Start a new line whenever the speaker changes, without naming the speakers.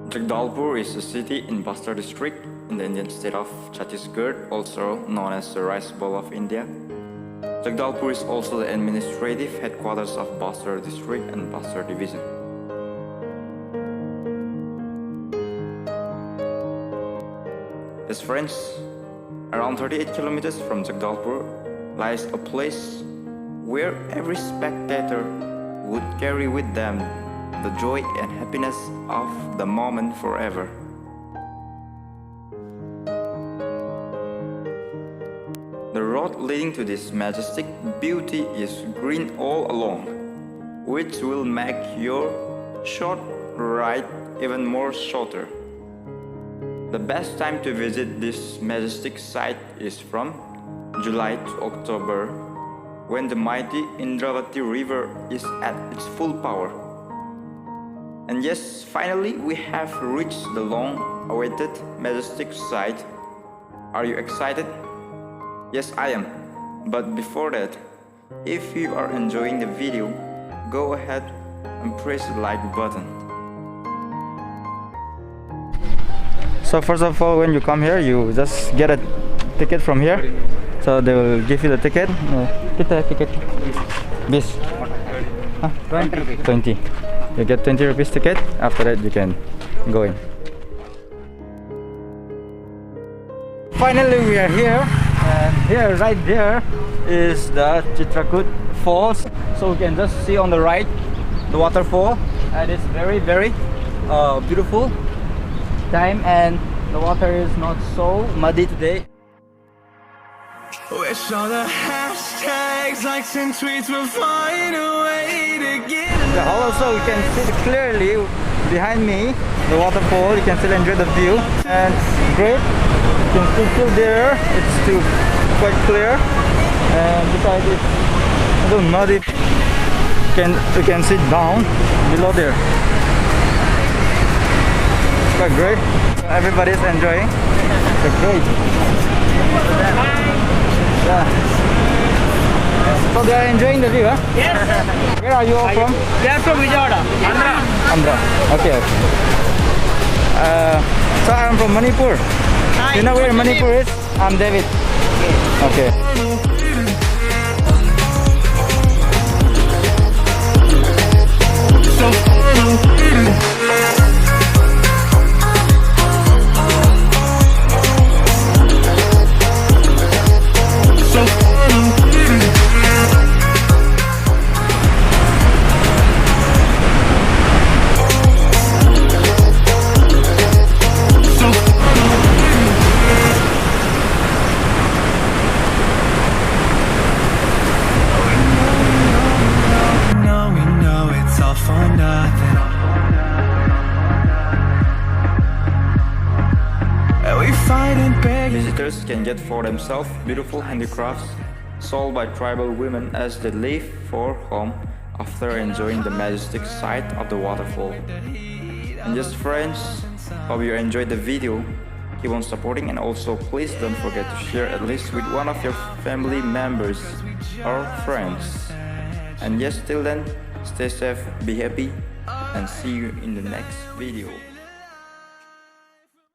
Jagdalpur is a city in Bastar district in the Indian state of Chhattisgarh, also known as the Rice Bowl of India. Jagdalpur is also the administrative headquarters of Bastar district and Bastar division. Yes friends, around 38 kilometers from Jagdalpur lies a place where every spectator would carry with them the joy and happiness of the moment forever. The road leading to this majestic beauty is green all along, which will make your short ride even more shorter. The best time to visit this majestic site is from July to October, when the mighty Indravati river is at its full power. And yes, finally we have reached the long-awaited majestic site. Are you excited? Yes, I am. But before that, if you are enjoying the video, go ahead and press the like button. So first of all, when you come here, you just get a ticket from here. So they will give you the ticket. Get the ticket. Bis. 20. You get 20 rupees ticket. After that, you can go in. Finally, we are here. And here, right there, is the Chitrakoot falls. So we can just see on the right the waterfall. And it's very, very beautiful time, and the water is not so muddy today.
Wish all the hashtags, likes and tweets will find a way to get
Also, you can see clearly behind me the waterfall. You can still enjoy the view, and great. You can still there. It's still quite clear, and besides it's a little muddy. You can sit down below there. It's quite great. Everybody's enjoying. It's great. Yeah. So they are enjoying the view, huh?
Yes.
Where are you all from?
We are from Niagara, Andhra.
Andhra. Okay. So I'm from Manipur.
Hi,
You know where
what's your
Manipur
name?
is? I'm David. Okay. Visitors can get for themselves beautiful handicrafts sold by tribal women as they leave for home after enjoying the majestic sight of the waterfall. And just friends, hope you enjoyed the video. Keep on supporting, and also please don't forget to share at least with one of your family members or friends. And yes, till then, stay safe, be happy, and see you in the next video.